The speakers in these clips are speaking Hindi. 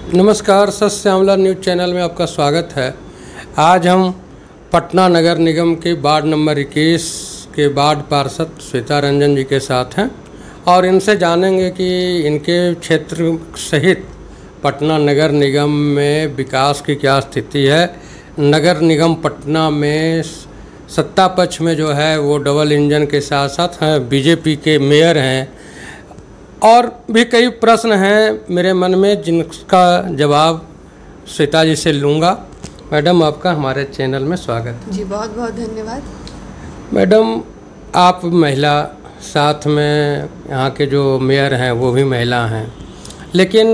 नमस्कार, सत श्यामला न्यूज़ चैनल में आपका स्वागत है। आज हम पटना नगर निगम के वार्ड नंबर 21 के वार्ड पार्षद श्वेता रंजन जी के साथ हैं और इनसे जानेंगे कि इनके क्षेत्र सहित पटना नगर निगम में विकास की क्या स्थिति है। नगर निगम पटना में सत्ता पक्ष में जो है वो डबल इंजन के साथ साथ बीजेपी के मेयर हैं और भी कई प्रश्न हैं मेरे मन में जिनका जवाब श्वेता जी से लूँगा। मैडम, आपका हमारे चैनल में स्वागत है। जी, बहुत बहुत धन्यवाद। मैडम, आप महिला, साथ में यहाँ के जो मेयर हैं वो भी महिला हैं, लेकिन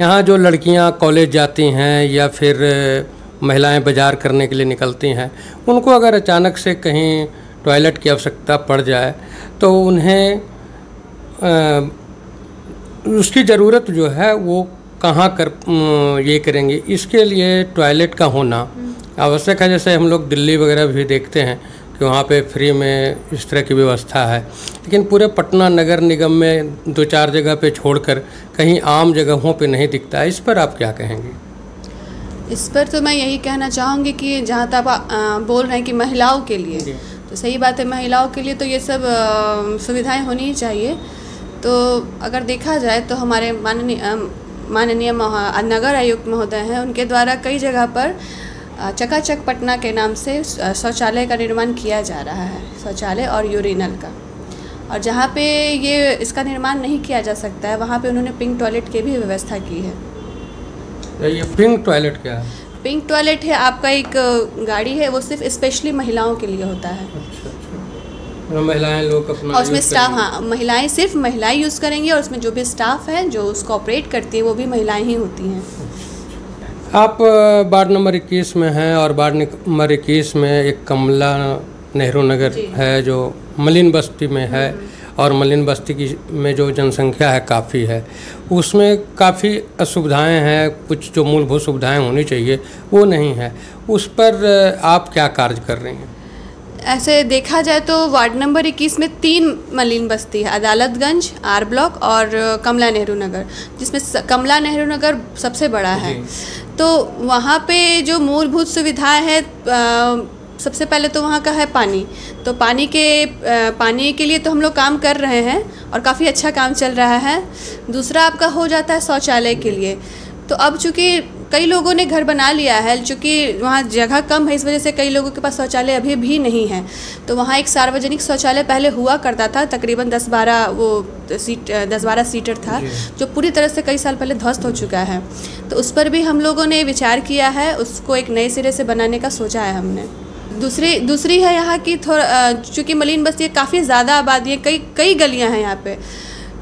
यहाँ जो लड़कियाँ कॉलेज जाती हैं या फिर महिलाएं बाज़ार करने के लिए निकलती हैं, उनको अगर अचानक से कहीं टॉयलेट की आवश्यकता पड़ जाए तो उन्हें उसकी ज़रूरत जो है वो कहाँ कर ये करेंगे। इसके लिए टॉयलेट का होना आवश्यक है। जैसे हम लोग दिल्ली वगैरह भी देखते हैं कि वहाँ पे फ्री में इस तरह की व्यवस्था है, लेकिन पूरे पटना नगर निगम में 2-4 जगह पे छोड़कर कहीं आम जगहों पे नहीं दिखता है। इस पर आप क्या कहेंगे? इस पर तो मैं यही कहना चाहूँगी कि जहाँ तक आप बोल रहे हैं कि महिलाओं के लिए, तो सही बात है, महिलाओं के लिए तो ये सब सुविधाएं होनी ही चाहिए। तो अगर देखा जाए तो हमारे माननीय नगर आयुक्त महोदय हैं, उनके द्वारा कई जगह पर चकाचक पटना के नाम से शौचालय का निर्माण किया जा रहा है, शौचालय और यूरिनल का। और जहाँ पे ये इसका निर्माण नहीं किया जा सकता है वहाँ पे उन्होंने पिंक टॉयलेट की भी व्यवस्था की है। ये पिंक टॉयलेट क्या है? पिंक टॉयलेट है आपका एक गाड़ी है, वो सिर्फ स्पेशली महिलाओं के लिए होता है। अच्छा। महिलाएं लोग अपना और उसमें स्टाफ, हाँ, महिलाएं, सिर्फ महिलाएं यूज़ करेंगी और उसमें जो भी स्टाफ है जो उसको ऑपरेट करती है वो भी महिलाएं ही होती हैं। आप वार्ड नंबर 21 में हैं और वार्ड नंबर 21 में एक कमला नेहरू नगर है जो मलिन बस्ती में है और मलिन बस्ती की में जो जनसंख्या है काफ़ी है, उसमें काफ़ी असुविधाएं हैं। कुछ जो मूलभूत सुविधाएं होनी चाहिए वो नहीं है। उस पर आप क्या कार्य कर रही हैं? ऐसे देखा जाए तो वार्ड नंबर 21 में 3 मलिन बस्ती है, अदालतगंज, आर ब्लॉक और कमला नेहरू नगर, जिसमें कमला नेहरू नगर सबसे बड़ा है। तो वहाँ पे जो मूलभूत सुविधाएं हैं, सबसे पहले तो वहाँ का है पानी। तो पानी के लिए तो हम लोग काम कर रहे हैं और काफ़ी अच्छा काम चल रहा है। दूसरा आपका हो जाता है शौचालय के लिए। तो अब चूँकि कई लोगों ने घर बना लिया है, चूँकि वहाँ जगह कम है, इस वजह से कई लोगों के पास शौचालय अभी भी नहीं है। तो वहाँ एक सार्वजनिक शौचालय पहले हुआ करता था, तकरीबन 10-12 सीटर था, जो पूरी तरह से कई साल पहले ध्वस्त हो चुका है। तो उस पर भी हम लोगों ने विचार किया है, उसको एक नए सिरे से बनाने का सोचा है हमने। दूसरी है यहाँ की चूँकि मलिन बस्ती काफ़ी ज़्यादा आबादी है, कई गलियाँ हैं यहाँ पे,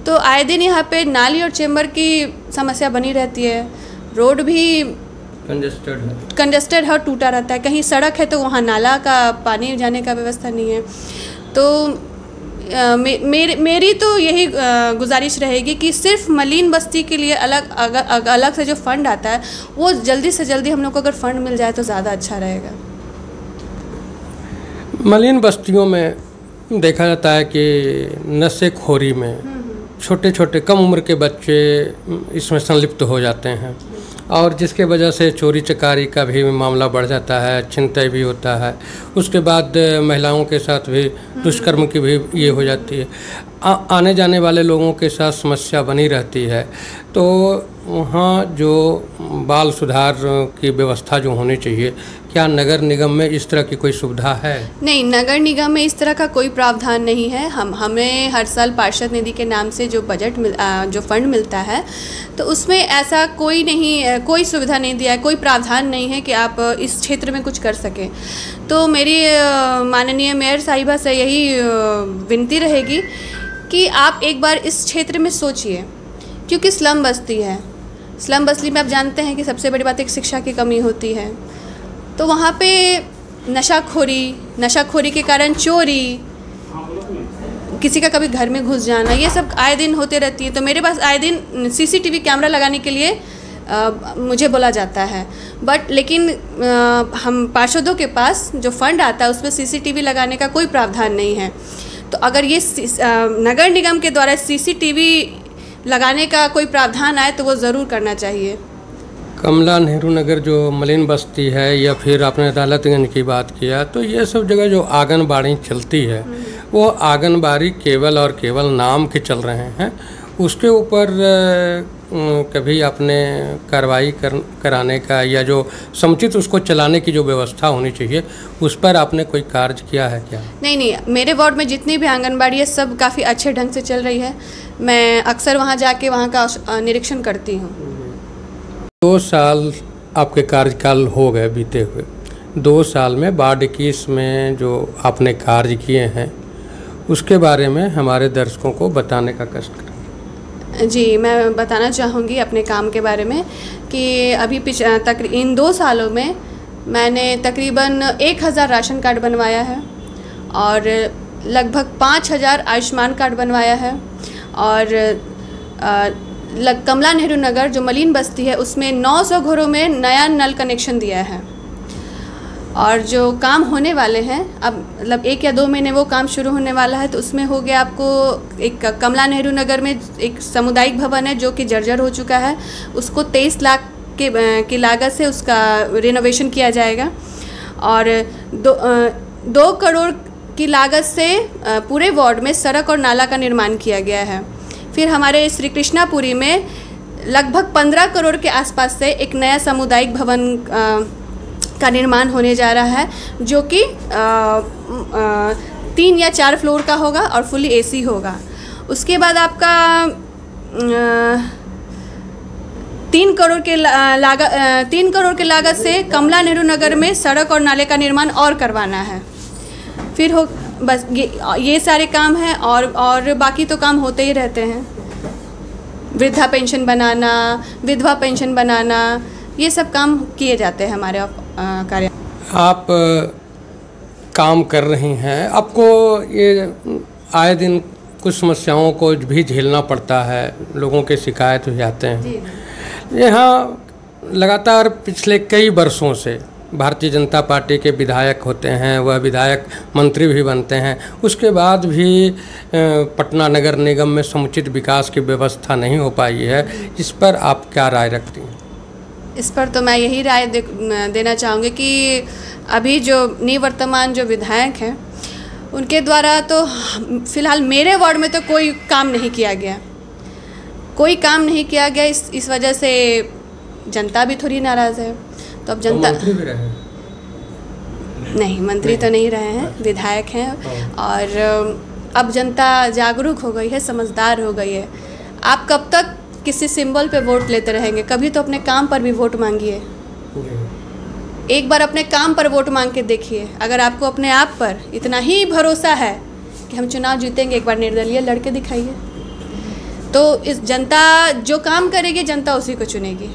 तो आए दिन यहाँ पे नाली और चेम्बर की समस्या बनी रहती है। रोड भी कंजेस्टेड है और टूटा रहता है। कहीं सड़क है तो वहाँ नाला का पानी जाने का व्यवस्था नहीं है। तो मेरी तो यही गुजारिश रहेगी कि सिर्फ मलिन बस्ती के लिए अलग से जो फंड आता है वो जल्दी से जल्दी हम लोग को अगर फंड मिल जाए तो ज़्यादा अच्छा रहेगा। मलिन बस्तियों में देखा जाता है कि नशेखोरी में छोटे छोटे कम उम्र के बच्चे इसमें संलिप्त हो जाते हैं और जिसके वजह से चोरी चकारी का भी मामला बढ़ जाता है, छिनतई भी होता है। उसके बाद महिलाओं के साथ भी दुष्कर्म की भी ये हो जाती है। आने जाने वाले लोगों के साथ समस्या बनी रहती है। तो वहाँ जो बाल सुधार की व्यवस्था जो होनी चाहिए, क्या नगर निगम में इस तरह की कोई सुविधा है? नहीं, नगर निगम में इस तरह का कोई प्रावधान नहीं है। हमें हर साल पार्षद निधि के नाम से जो जो फंड मिलता है, तो उसमें ऐसा कोई सुविधा नहीं दिया है, कोई प्रावधान नहीं है कि आप इस क्षेत्र में कुछ कर सकें। तो मेरी माननीय मेयर साहिबा से यही विनती रहेगी कि आप एक बार इस क्षेत्र में सोचिए, क्योंकि स्लम बस्ती है। स्लम बस्ती में आप जानते हैं कि सबसे बड़ी बात एक शिक्षा की कमी होती है। तो वहाँ पे नशाखोरी के कारण चोरी, किसी का कभी घर में घुस जाना, ये सब आए दिन होते रहती है। तो मेरे पास आए दिन CCTV कैमरा लगाने के लिए मुझे बोला जाता है, लेकिन हम पार्षदों के पास जो फंड आता है उसमें CCTV लगाने का कोई प्रावधान नहीं है। तो अगर ये नगर निगम के द्वारा CCTV लगाने का कोई प्रावधान आए तो वो ज़रूर करना चाहिए। कमला नेहरू नगर जो मलिन बस्ती है या फिर आपने अदालतगंज की बात किया, तो ये सब जगह जो आंगनबाड़ी चलती है वो आंगनबाड़ी केवल और केवल नाम के चल रहे हैं। उसके ऊपर कभी आपने कार्रवाई कराने का या जो समुचित उसको चलाने की जो व्यवस्था होनी चाहिए उस पर आपने कोई कार्य किया है क्या? नहीं, मेरे वार्ड में जितनी भी आंगनबाड़ी है सब काफ़ी अच्छे ढंग से चल रही है। मैं अक्सर वहाँ जाके वहाँ का निरीक्षण करती हूँ। 2 साल आपके कार्यकाल हो गए बीते हुए। 2 साल में वार्ड 21 में जो आपने कार्य किए हैं उसके बारे में हमारे दर्शकों को बताने का कष्ट करें। जी, मैं बताना चाहूँगी अपने काम के बारे में कि अभी इन 2 सालों में मैंने तकरीबन 1000 राशन कार्ड बनवाया है और लगभग 5000 आयुष्मान कार्ड बनवाया है और कमला नेहरू नगर जो मलिन बस्ती है उसमें 900 घरों में नया नल कनेक्शन दिया है। और जो काम होने वाले हैं अब मतलब 1 या 2 महीने वो काम शुरू होने वाला है, तो उसमें हो गया आपको एक कमला नेहरू नगर में एक सामुदायिक भवन है जो कि जर्जर हो चुका है, उसको 23 लाख की लागत से उसका रिनोवेशन किया जाएगा और 2 करोड़ की लागत से पूरे वार्ड में सड़क और नाला का निर्माण किया गया है। फिर हमारे श्री कृष्णापुरी में लगभग 15 करोड़ के आसपास से एक नया सामुदायिक भवन का निर्माण होने जा रहा है जो कि 3 या 4 फ्लोर का होगा और फुली एसी होगा। उसके बाद आपका 3 करोड़ के लागत से कमला नेहरू नगर में सड़क और नाले का निर्माण और करवाना है। फिर हो बस ये सारे काम हैं और बाकी तो काम होते ही रहते हैं। वृद्धा पेंशन बनाना, विधवा पेंशन बनाना, ये सब काम किए जाते हैं हमारे कार्य। आप काम कर रही हैं, आपको ये आए दिन कुछ समस्याओं को भी झेलना पड़ता है, लोगों के शिकायत हो जाते हैं। यहाँ लगातार पिछले कई वर्षों से भारतीय जनता पार्टी के विधायक होते हैं, वह विधायक मंत्री भी बनते हैं, उसके बाद भी पटना नगर निगम में समुचित विकास की व्यवस्था नहीं हो पाई है। इस पर आप क्या राय रखती हैं? इस पर तो मैं यही राय देना चाहूँगी कि अभी जो निवर्तमान जो विधायक हैं उनके द्वारा तो फ़िलहाल मेरे वार्ड में तो कोई काम नहीं किया गया, इस वजह से जनता भी थोड़ी नाराज़ है। तो अब जनता मंत्री भी रहे? नहीं, मंत्री तो नहीं रहे हैं, विधायक हैं और अब जनता जागरूक हो गई है, समझदार हो गई है। आप कब तक किसी सिंबल पे वोट लेते रहेंगे? कभी तो अपने काम पर भी वोट मांगिए। एक बार अपने काम पर वोट मांग के देखिए। अगर आपको अपने आप पर इतना ही भरोसा है कि हम चुनाव जीतेंगे, एक बार निर्दलीय लड़के दिखाइए। तो इस जनता जो काम करेगी जनता उसी को चुनेगी,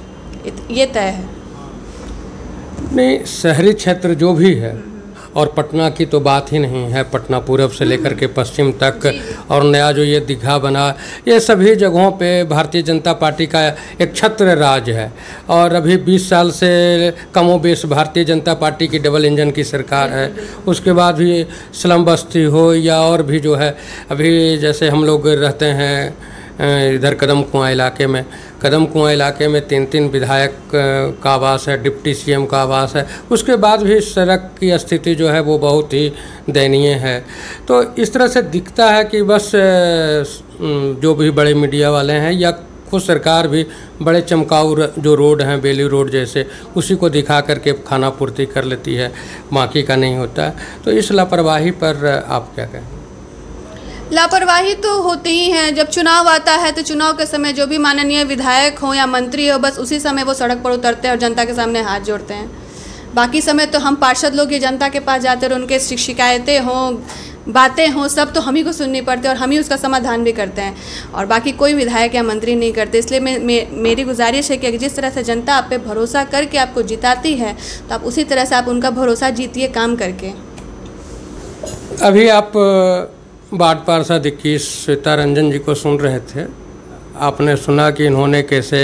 ये तय है। नहीं, शहरी क्षेत्र जो भी है और पटना की तो बात ही नहीं है, पटना पूरब से लेकर के पश्चिम तक और नया जो ये दीघा बना, ये सभी जगहों पे भारतीय जनता पार्टी का एक छत्र राज है। और अभी 20 साल से कमोबेश भारतीय जनता पार्टी की डबल इंजन की सरकार है। उसके बाद भी स्लम बस्ती हो या और भी जो है, अभी जैसे हम लोग रहते हैं इधर कदम कुआं इलाके में 3 विधायक का आवास है, डिप्टी सीएम का आवास है। उसके बाद भी सड़क की स्थिति जो है वो बहुत ही दयनीय है। तो इस तरह से दिखता है कि बस जो भी बड़े मीडिया वाले हैं या खुद सरकार भी बड़े चमकाऊ जो रोड हैं, बेली रोड जैसे, उसी को दिखा करके खाना पूर्ति कर लेती है, बाकी का नहीं होता है। तो इस लापरवाही पर आप क्या कहें? लापरवाही तो होती ही है। जब चुनाव आता है तो चुनाव के समय जो भी माननीय विधायक हो या मंत्री हो, बस उसी समय वो सड़क पर उतरते हैं और जनता के सामने हाथ जोड़ते हैं। बाकी समय तो हम पार्षद लोग ये जनता के पास जाते हैं और उनके शिकायतें हों, बातें हों, सब तो हम ही को सुननी पड़ती है और हम ही उसका समाधान भी करते हैं और बाकी कोई विधायक या मंत्री नहीं करते। इसलिए मेरी गुजारिश है कि जिस तरह से जनता आप पे भरोसा करके आपको जिताती है तो आप उसी तरह से आप उनका भरोसा जीतिए काम करके। अभी आप वार्ड पार्षद 21 श्वेता रंजन जी को सुन रहे थे। आपने सुना कि इन्होंने कैसे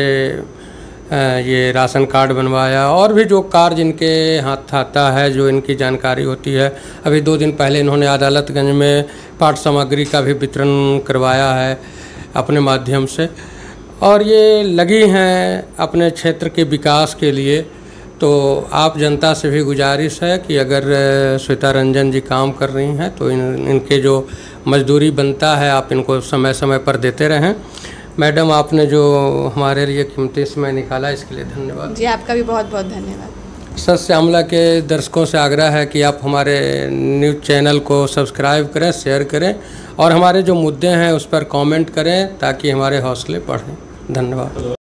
ये राशन कार्ड बनवाया और भी जो कार्य इनके हाथ आता है, जो इनकी जानकारी होती है। अभी 2 दिन पहले इन्होंने अदालतगंज में पाठ सामग्री का भी वितरण करवाया है अपने माध्यम से। और ये लगी हैं अपने क्षेत्र के विकास के लिए। तो आप जनता से भी गुजारिश है कि अगर श्वेता रंजन जी काम कर रही हैं तो इनके जो मजदूरी बनता है आप इनको समय समय पर देते रहें। मैडम, आपने जो हमारे लिए कीमती समय निकाला इसके लिए धन्यवाद। जी, आपका भी बहुत बहुत धन्यवाद। सत्य श्यामला के दर्शकों से आग्रह है कि आप हमारे न्यूज़ चैनल को सब्सक्राइब करें, शेयर करें और हमारे जो मुद्दे हैं उस पर कमेंट करें ताकि हमारे हौसले बढ़ें। धन्यवाद।